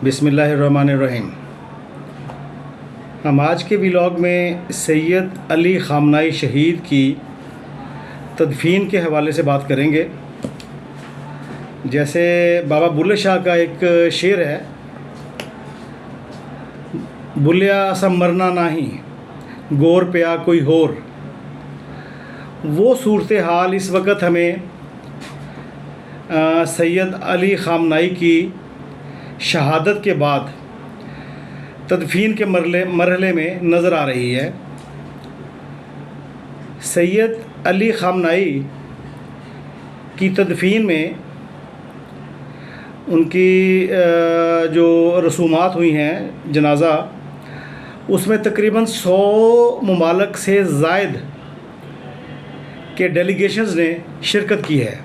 بسم اللہ الرحمن الرحیم۔ ہم آج کے ولاگ میں سید علی خامنائی شہید کی تدفین کے حوالے سے بات کریں گے۔ جیسے بابا بلے شاہ کا ایک شعر ہے، بلیا اسم مرنا نہیں گور پیا کوئی ہور۔ وہ صورتحال اس وقت ہمیں سید علی خامنائی کی شہادت کے بعد تدفین کے مرحلے میں نظر آ رہی ہے۔ سید علی خامنائی کی تدفین میں ان کی جو رسومات ہوئی ہیں جنازہ، اس میں تقریباً 100 ممالک سے زائد کے ڈیلیگیشنز نے شرکت کی ہے۔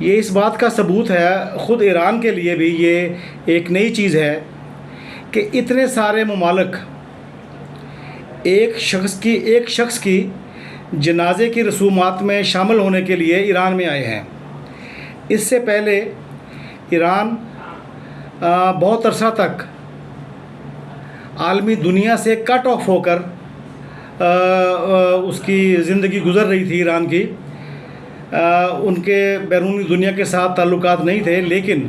یہ اس بات کا ثبوت ہے، خود ایران کے لیے بھی یہ ایک نئی چیز ہے کہ اتنے سارے ممالک ایک شخص کی جنازے کی رسومات میں شامل ہونے کے لیے ایران میں آئے ہیں۔ اس سے پہلے ایران بہت عرصہ تک عالمی دنیا سے کٹ آف ہو کر اس کی زندگی گزر رہی تھی ایران کی۔ ان کے بیرونی دنیا کے ساتھ تعلقات نہیں تھے، لیکن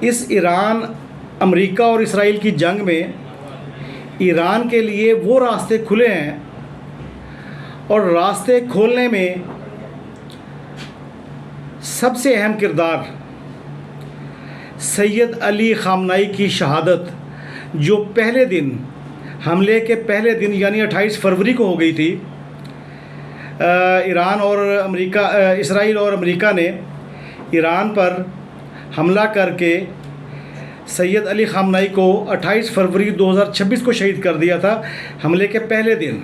اس ایران، امریکہ اور اسرائیل کی جنگ میں ایران کے لیے وہ راستے کھلے ہیں، اور راستے کھولنے میں سب سے اہم کردار سید علی خامنائی کی شہادت، جو پہلے دن، حملے کے پہلے دن یعنی 28 فروری کو ہو گئی تھی۔ اسرائیل اور امریکہ نے ایران پر حملہ کر کے سید علی خامنائی کو 28 فروری 2026 کو شہید کر دیا تھا، حملے کے پہلے دن۔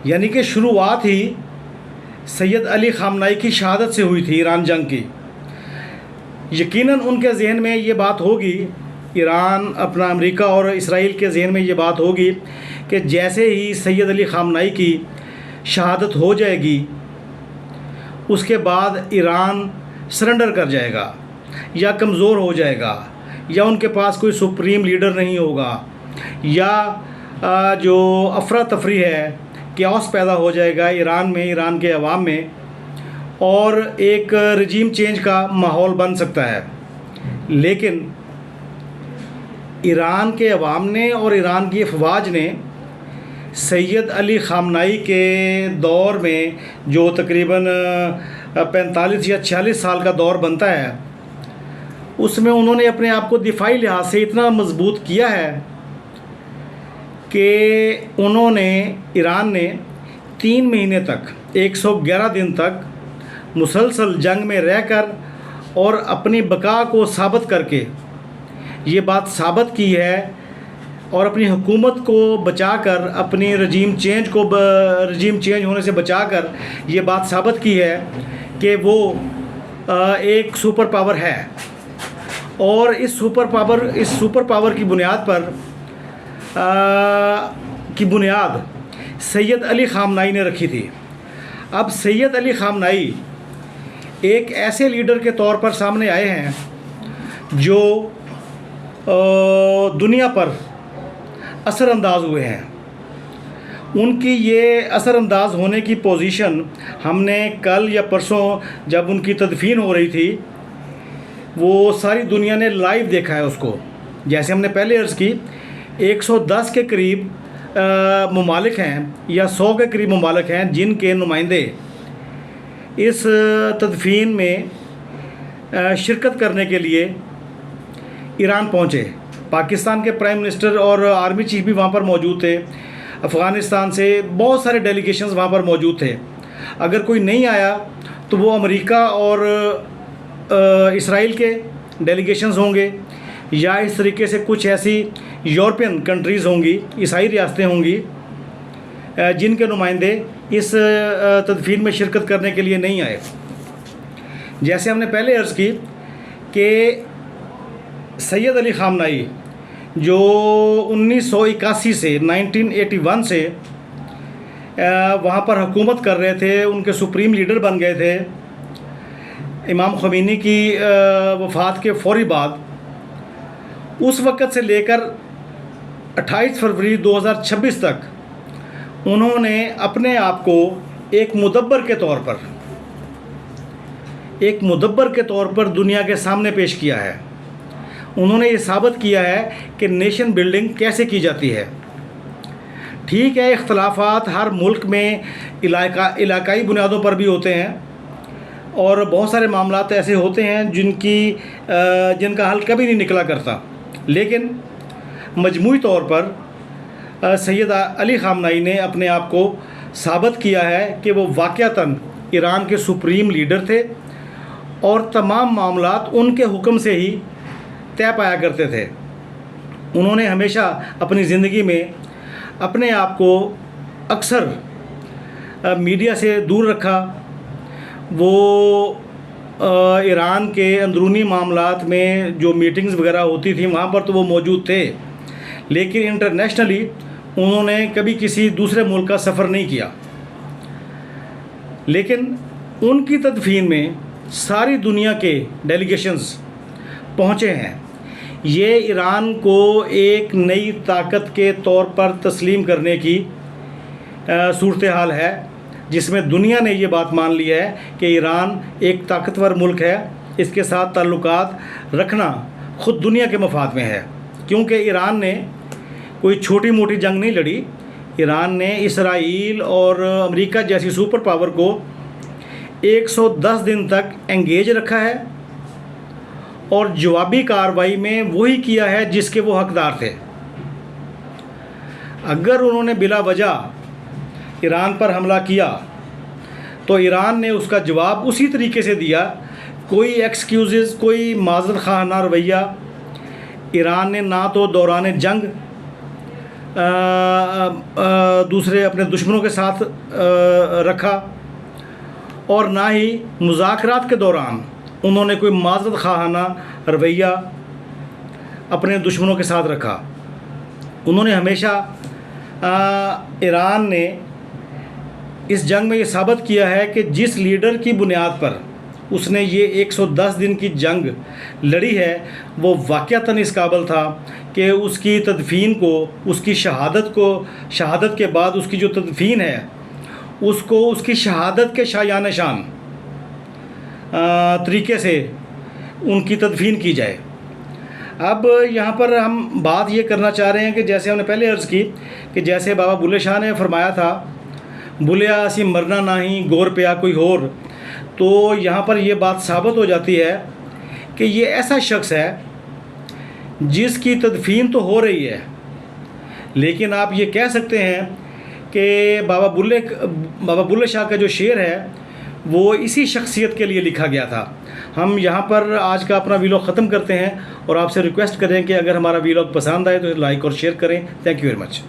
یعنی کہ شروعات ہی سید علی خامنائی کی شہادت سے ہوئی تھی ایران جنگ کی۔ یقیناً ان کے ذہن میں یہ بات ہوگی، امریکہ اور اسرائیل کے ذہن میں یہ بات ہوگی کہ جیسے ہی سید علی خامنائی کی شہادت ہو جائے گی، اس کے بعد ایران سرنڈر کر جائے گا یا کمزور ہو جائے گا، یا ان کے پاس کوئی سپریم لیڈر نہیں ہوگا، یا جو افراتفری ہے، کیوس پیدا ہو جائے گا ایران میں، ایران کے عوام میں، اور ایک رجیم چینج کا ماحول بن سکتا ہے۔ لیکن ایران کے عوام نے اور ایران کی افواج نے سید علی خامنائی کے دور میں، جو تقریباً 45 یا 46 سال کا دور بنتا ہے، اس میں انہوں نے اپنے آپ کو دفاعی لحاظ سے اتنا مضبوط کیا ہے کہ ایران نے 3 مہینے تک، 111 دن تک مسلسل جنگ میں رہ کر اور اپنی بقا کو ثابت کر کے یہ بات ثابت کی ہے، اور اپنی حکومت کو بچا کر، اپنی رجیم چینج ہونے سے بچا کر یہ بات ثابت کی ہے کہ وہ ایک سپر پاور ہے۔ اور اس سپر پاور کی بنیاد سید علی خامنائی نے رکھی تھی۔ اب سید علی خامنائی ایک ایسے لیڈر کے طور پر سامنے آئے ہیں جو دنیا پر اثر انداز ہوئے ہیں۔ ان کی یہ اثر انداز ہونے کی پوزیشن ہم نے کل یا پرسوں جب ان کی تدفین ہو رہی تھی، وہ ساری دنیا نے لائیو دیکھا ہے اس کو۔ جیسے ہم نے پہلے عرض کی، 110 کے قریب ممالک ہیں یا 100 کے قریب ممالک ہیں جن کے نمائندے اس تدفین میں شرکت کرنے کے لیے ایران پہنچے۔ پاکستان کے پرائم منسٹر اور آرمی چیف بھی وہاں پر موجود تھے، افغانستان سے بہت سارے ڈیلیگیشنز وہاں پر موجود تھے۔ اگر کوئی نہیں آیا تو وہ امریکہ اور اسرائیل کے ڈیلیگیشنز ہوں گے، یا اس طریقے سے کچھ ایسی یورپین کنٹریز ہوں گی، عیسائی ریاستیں ہوں گی، جن کے نمائندے اس تدفین میں شرکت کرنے کے لیے نہیں آئے۔ جیسے ہم نے پہلے عرض کی کہ سید علی خامنائی جو 1981 سے 1981 سے وہاں پر حکومت کر رہے تھے، ان کے سپریم لیڈر بن گئے تھے، امام خمینی کی وفات کے فوری بعد اس وقت سے لے کر 28 فروری 2026 تک انہوں نے اپنے آپ کو ایک مدبر کے طور پر دنیا کے سامنے پیش کیا ہے۔ انہوں نے یہ ثابت کیا ہے کہ نیشن بلڈنگ کیسے کی جاتی ہے۔ ٹھیک ہے، اختلافات ہر ملک میں علاقائی بنیادوں پر بھی ہوتے ہیں، اور بہت سارے معاملات ایسے ہوتے ہیں جن کا حل کبھی نہیں نکلا کرتا، لیکن مجموعی طور پر سید علی خامنہئی نے اپنے آپ کو ثابت کیا ہے کہ وہ واقعتاً ایران کے سپریم لیڈر تھے، اور تمام معاملات ان کے حکم سے ہی طے پایا کرتے تھے۔ انہوں نے ہمیشہ اپنی زندگی میں اپنے آپ کو اکثر میڈیا سے دور رکھا۔ وہ ایران کے اندرونی معاملات میں جو میٹنگز وغیرہ ہوتی تھیں وہاں پر تو وہ موجود تھے، لیکن انٹرنیشنلی انہوں نے کبھی کسی دوسرے ملک کا سفر نہیں کیا۔ لیکن ان کی تدفین میں ساری دنیا کے ڈیلیگیشنز پہنچے ہیں۔ یہ ایران کو ایک نئی طاقت کے طور پر تسلیم کرنے کی صورتحال ہے، جس میں دنیا نے یہ بات مان لی ہے کہ ایران ایک طاقتور ملک ہے، اس کے ساتھ تعلقات رکھنا خود دنیا کے مفاد میں ہے، کیونکہ ایران نے کوئی چھوٹی موٹی جنگ نہیں لڑی۔ ایران نے اسرائیل اور امریکہ جیسی سپر پاور کو 110 دن تک انگیج رکھا ہے، اور جوابی کارروائی میں وہی کیا ہے جس کے وہ حقدار تھے۔ اگر انہوں نے بلا وجہ ایران پر حملہ کیا تو ایران نے اس کا جواب اسی طریقے سے دیا، کوئی ایکسکیوزز، کوئی معذرت خواہانہ رویہ ایران نے نہ تو دوران جنگ دوسرے اپنے دشمنوں کے ساتھ رکھا، اور نہ ہی مذاکرات کے دوران انہوں نے کوئی معذرت خواہانہ رویہ اپنے دشمنوں کے ساتھ رکھا۔ انہوں نے ہمیشہ ایران نے اس جنگ میں یہ ثابت کیا ہے کہ جس لیڈر کی بنیاد پر اس نے یہ 110 دن کی جنگ لڑی ہے وہ واقعتاً اس قابل تھا کہ اس کی تدفین کو، اس کی شہادت کے بعد اس کی جو تدفین ہے اس کو اس کی شہادت کے شایان شان طریقے سے ان کی تدفین کی جائے۔ اب یہاں پر ہم بات یہ کرنا چاہ رہے ہیں کہ جیسے ہم نے پہلے عرض کی کہ جیسے بابا بلے شاہ نے فرمایا تھا، بلیا اسی مرنا نہیں گور پیا کوئی اور، تو یہاں پر یہ بات ثابت ہو جاتی ہے کہ یہ ایسا شخص ہے جس کی تدفین تو ہو رہی ہے، لیکن آپ یہ کہہ سکتے ہیں کہ بابا بلے شاہ کا جو شعر ہے وہ اسی شخصیت کے لیے لکھا گیا تھا۔ ہم یہاں پر آج کا اپنا ویلاگ ختم کرتے ہیں، اور آپ سے ریکویسٹ کریں کہ اگر ہمارا ویلاگ پسند آئے تو لائک اور شیئر کریں۔ Thank you very much.